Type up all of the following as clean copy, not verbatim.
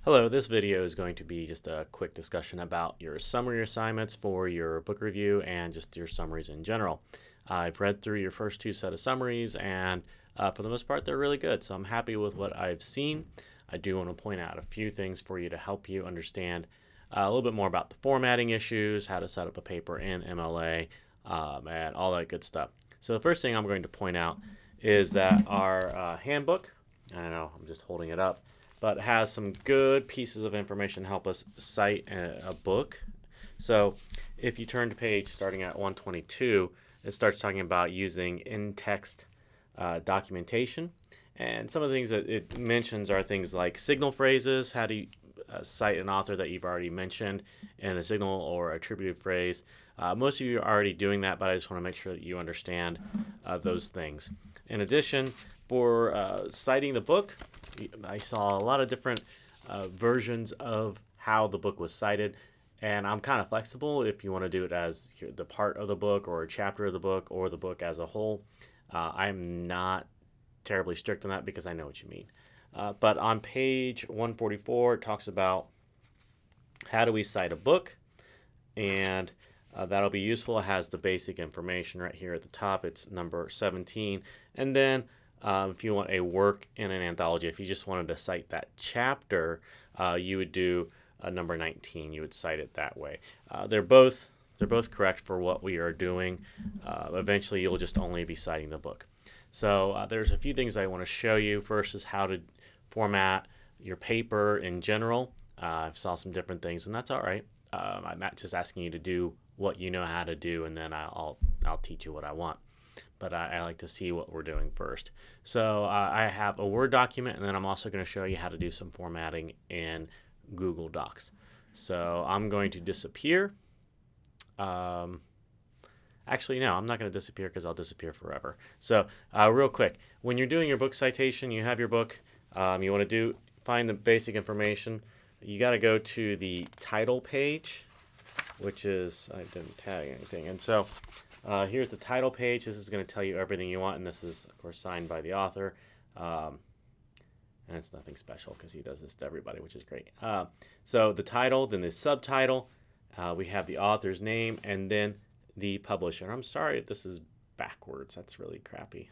Hello, this video is going to be just a quick discussion about your summary assignments for your book review and just your summaries in general. I've read through your first two set of summaries and for the most part they're really good, so I'm happy with what I've seen. I do want to point out a few things for you to help you understand a little bit more about the formatting issues, how to set up a paper in MLA, and all that good stuff. So the first thing I'm going to point out is that our handbook, I don't know, I'm just holding it up, but has some good pieces of information to help us cite a book. So if you turn to page starting at 122, it starts talking about using in-text documentation. And some of the things that it mentions are things like signal phrases, how to cite an author that you've already mentioned in a signal or attributed phrase. Most of you are already doing that, but I just want to make sure that you understand those things. In addition, for citing the book, I saw a lot of different versions of how the book was cited, and I'm kind of flexible if you want to do it as the part of the book or a chapter of the book or the book as a whole. I'm not terribly strict on that because I know what you mean. But on page 144, it talks about how do we cite a book, and that'll be useful. It has the basic information right here at the top. It's number 17. And then if you want a work in an anthology, if you just wanted to cite that chapter, you would do number 19. You would cite it that way. They're both correct for what we are doing. Eventually, you'll just only be citing the book. So there's a few things I want to show you. First is how to format your paper in general. I saw some different things, and that's all right. I'm not just asking you to do what you know how to do, and then I'll teach you what I want. But I like to see what we're doing first. So I have a Word document, and then I'm also going to show you how to do some formatting in Google Docs. So I'm going to disappear. Actually, no, I'm not going to disappear because I'll disappear forever. So real quick, when you're doing your book citation, you have your book. You want to find the basic information. You got to go to the title page, which is, I didn't tag anything. And so here's the title page. This is going to tell you everything you want, and this is, of course, signed by the author. And it's nothing special because he does this to everybody, which is great. So the title, then the subtitle, we have the author's name, and then the publisher. I'm sorry if this is backwards. That's really crappy.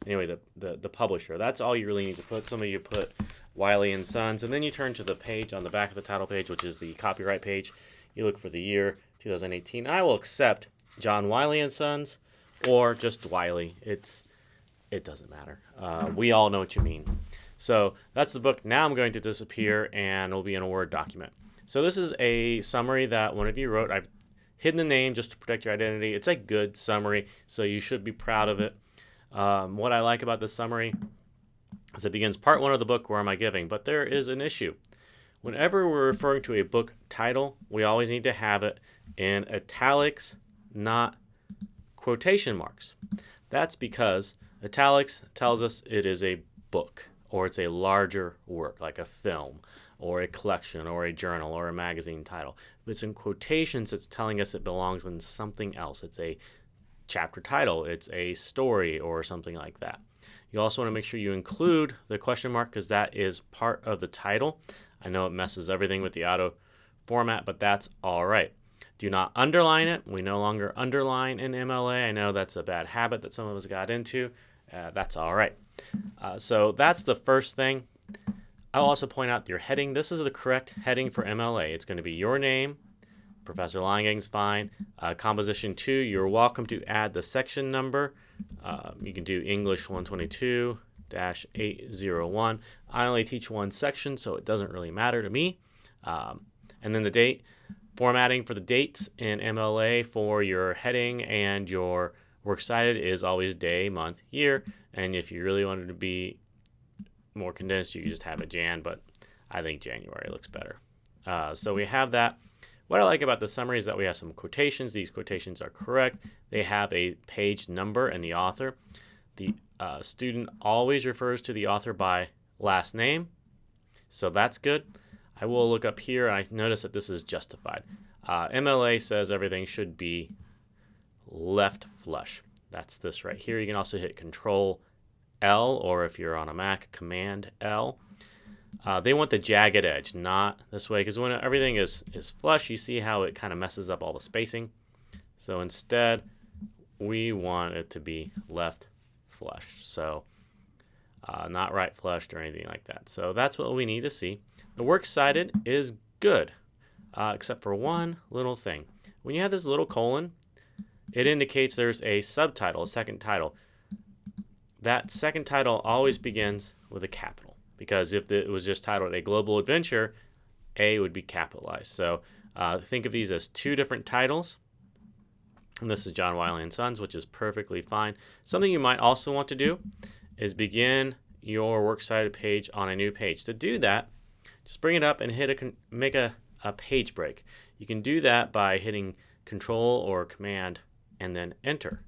Anyway, the publisher. That's all you really need to put. Some of you put Wiley & Sons, and then you turn to the page on the back of the title page, which is the copyright page. You look for the year 2018. I will accept John Wiley & Sons or just Wiley. It doesn't matter. We all know what you mean. So that's the book. Now I'm going to disappear, and it'll be in a Word document. So this is a summary that one of you wrote. I've hidden the name just to protect your identity. It's a good summary, so you should be proud of it. What I like about this summary is it begins part one of the book, where am I giving? But there is an issue. Whenever we're referring to a book title, we always need to have it in italics, not quotation marks. That's because italics tells us it is a book, or it's a larger work, like a film, or a collection, or a journal, or a magazine title. If it's in quotations, it's telling us it belongs in something else. It's a chapter title, it's a story, or something like that. You also want to make sure you include the question mark because that is part of the title. I know it messes everything with the auto format, but that's all right. Do not underline it. We no longer underline in MLA. I know that's a bad habit that some of us got into. That's all right. So that's the first thing. I'll also point out your heading. This is the correct heading for MLA. It's going to be your name. Professor Langang's fine. Composition 2, you're welcome to add the section number. You can do English 122-801. I only teach one section, so it doesn't really matter to me. And then the date. Formatting for the dates in MLA for your heading and your works cited is always day, month, year. And if you really wanted to be more condensed, you can just have it Jan, but I think January looks better. So we have that. What I like about the summary is that we have some quotations. These quotations are correct. They have a page number and the author. The student always refers to the author by last name, so that's good. I will look up here, and I notice that this is justified. MLA says everything should be left flush. That's this right here. You can also hit Control L, or if you're on a Mac, Command L. They want the jagged edge, not this way, because when everything is flush, you see how it kind of messes up all the spacing. So instead, we want it to be left flush, so not right flushed or anything like that. So that's what we need to see. The works cited is good, except for one little thing. When you have this little colon, it indicates there's a subtitle, a second title. That second title always begins with a capital, because if it was just titled A Global Adventure, A would be capitalized. So think of these as two different titles. And this is John Wiley & Sons, which is perfectly fine. Something you might also want to do is begin your works cited page on a new page. To do that, just bring it up and make a page break. You can do that by hitting Control or Command and then Enter.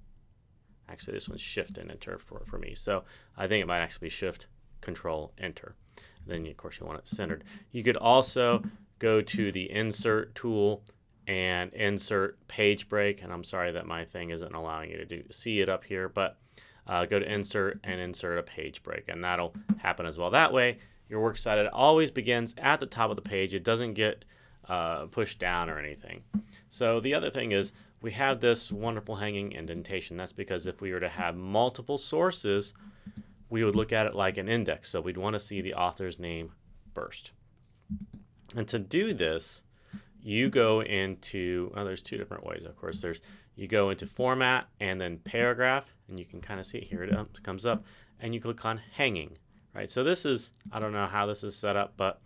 Actually, this one's Shift and Enter for me. So I think it might actually be Shift, Control, Enter. And then, of course, you want it centered. You could also go to the Insert tool and insert page break, and I'm sorry that my thing isn't allowing you to see it up here, but go to insert and insert a page break, and that'll happen as well. That way your works cited always begins at the top of the page. It doesn't get pushed down or anything. So the other thing is we have this wonderful hanging indentation. That's because if we were to have multiple sources, we would look at it like an index, so we'd want to see the author's name first. And to do this, you go into, there's two different ways, of course. You go into Format and then Paragraph, and you can kind of see it here. It comes up, and you click on Hanging, right? So this is, I don't know how this is set up, but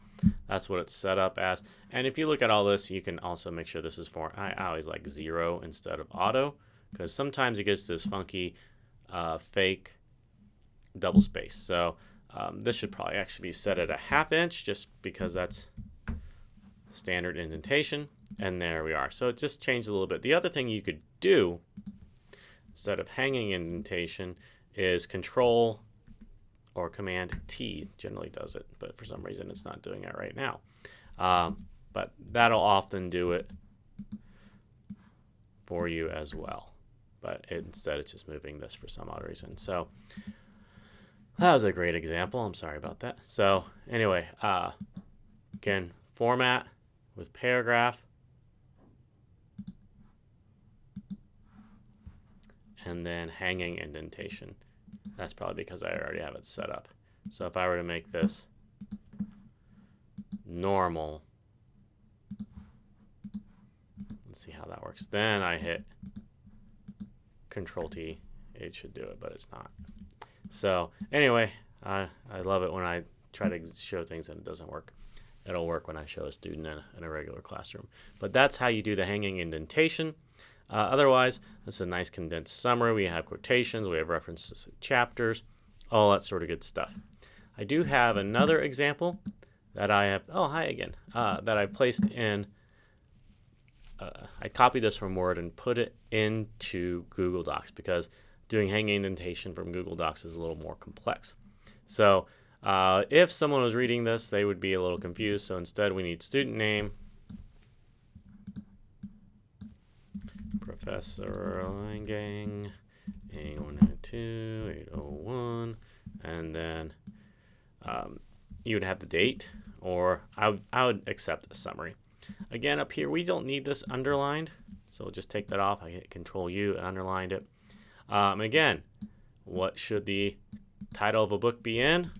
that's what it's set up as. And if you look at all this, you can also make sure this is I always like 0 instead of auto, because sometimes it gets this funky fake double space. So this should probably actually be set at a 1/2 inch, just because that's standard indentation, and there we are. So it just changed a little bit. The other thing you could do instead of hanging indentation is Control or Command T. Generally does it, but for some reason it's not doing it right now. But that'll often do it for you as well. But instead it's just moving this for some odd reason. So that was a great example. I'm sorry about that. So anyway, again, Format with Paragraph, and then hanging indentation. That's probably because I already have it set up. So if I were to make this normal, let's see how that works. Then I hit Control T. It should do it, but it's not. So anyway, I love it when I try to show things and it doesn't work. It'll work when I show a student in a regular classroom. But that's how you do the hanging indentation. Otherwise, this is a nice condensed summary. We have quotations, we have references to chapters, all that sort of good stuff. I do have another example that I have, hi again, that I placed in, I copied this from Word and put it into Google Docs, because doing hanging indentation from Google Docs is a little more complex. So if someone was reading this, they would be a little confused. So instead, we need student name, Professor Langang, 8192, 801, and then you would have the date, or I would accept a summary. Again, up here, we don't need this underlined, so we'll just take that off. I hit Control U and underlined it. Again, what should the title of a book be in?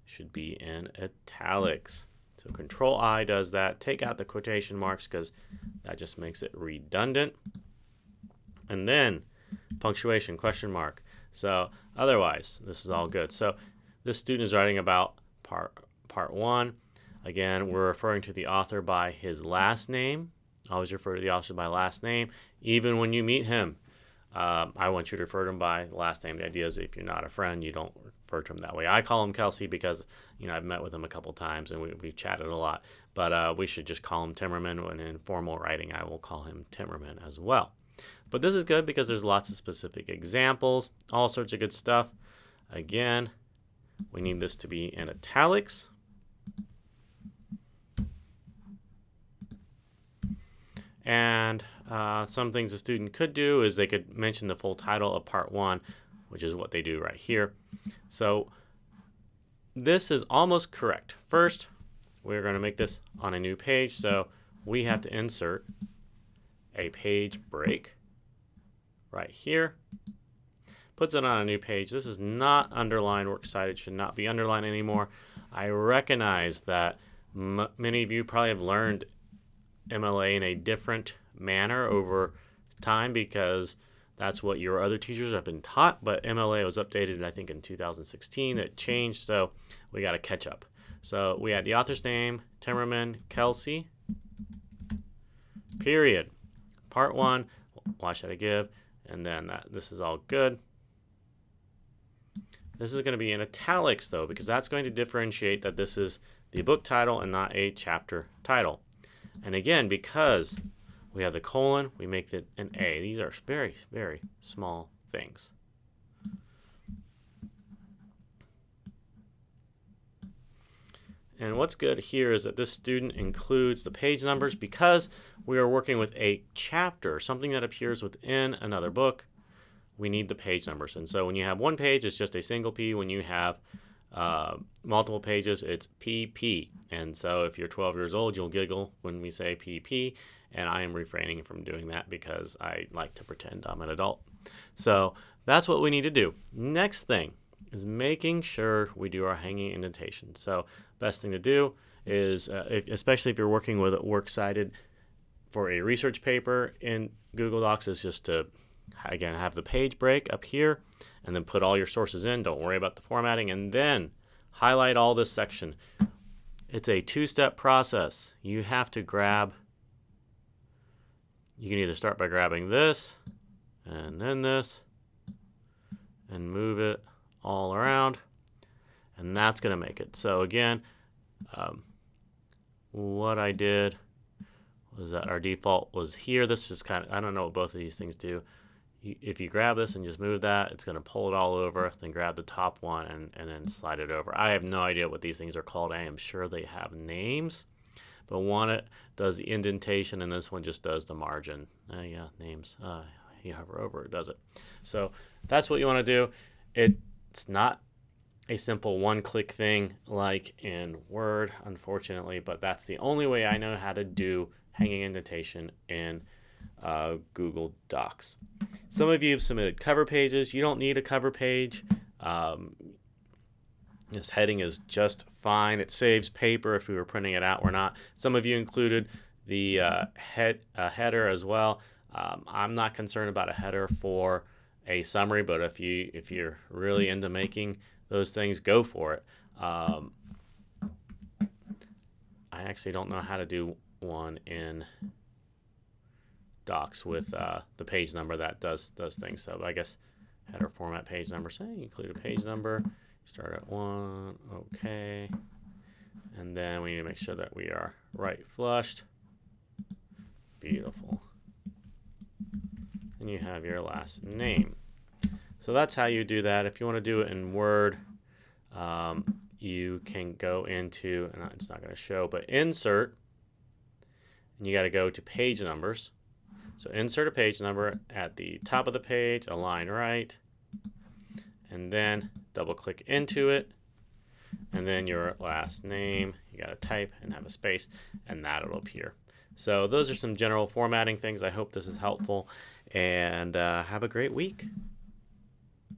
Should be in italics. So Control I does that. Take out the quotation marks because that just makes it redundant. And then punctuation, question mark. So otherwise, this is all good. So this student is writing about part 1. Again, we're referring to the author by his last name. Always refer to the author by last name, even when you meet him. I want you to refer to him by last name. The idea is if you're not a friend, you don't refer to him that way. I call him Kelsey because I've met with him a couple times and we've chatted a lot. But we should just call him Timmerman. When in formal writing, I will call him Timmerman as well. But this is good because there's lots of specific examples, all sorts of good stuff. Again, we need this to be in italics. And some things a student could do is they could mention the full title of part 1, which is what they do right here. So this is almost correct. First, we're going to make this on a new page, so we have to insert a page break right here. Puts it on a new page. This is not underlined. Works cited should not be underlined anymore. I recognize that many of you probably have learned MLA in a different manner over time because that's what your other teachers have been taught, but MLA was updated, I think, in 2016. It changed, so we got to catch up. So we had the author's name, Timmerman, Kelsey, period. Part 1, why should I give? And then this is all good. This is going to be in italics, though, because that's going to differentiate that this is the book title and not a chapter title. And again, because we have the colon, we make it an A. These are very, very small things. And what's good here is that this student includes the page numbers because we are working with a chapter, something that appears within another book. We need the page numbers. And so when you have one page, it's just a single P. When you have multiple pages, it's PP. And so if you're 12 years old, you'll giggle when we say PP. And I am refraining from doing that because I like to pretend I'm an adult. So that's what we need to do. Next thing is making sure we do our hanging indentation. So best thing to do is, especially if you're working with works cited for a research paper in Google Docs, is just to again have the page break up here and then put all your sources in. Don't worry about the formatting, and then highlight all this section. It's a two-step process. You have to grab, you can either start by grabbing this and then this and move it all around, and that's going to make it. So again, what I did was that our default was here. This is kind of, I don't know what both of these things do. If you grab this and just move that, it's going to pull it all over. Then grab the top one and then slide it over. I have no idea what these things are called. I am sure they have names, but one does the indentation and this one just does the margin. Yeah, names. You hover over it, does it. So that's what you want to do. It's not a simple one-click thing like in Word, unfortunately, but that's the only way I know how to do hanging indentation in Google Docs. Some of you have submitted cover pages. You don't need a cover page. This heading is just fine. It saves paper if we were printing it out or not. Some of you included the header as well. I'm not concerned about a header for a summary, but if you're really into making those things, go for it. I actually don't know how to do one in Docs with the page number that does things. So I guess header format page number. So you include a page number. Start at 1. Okay. And then we need to make sure that we are right flushed. Beautiful. And you have your last name. So that's how you do that. If you want to do it in Word, you can go into, and it's not going to show, but insert, and you got to go to page numbers. So insert a page number at the top of the page, align right, and then double click into it, and then your last name, you got to type and have a space, and that'll appear. So those are some general formatting things. I hope this is helpful, and have a great week.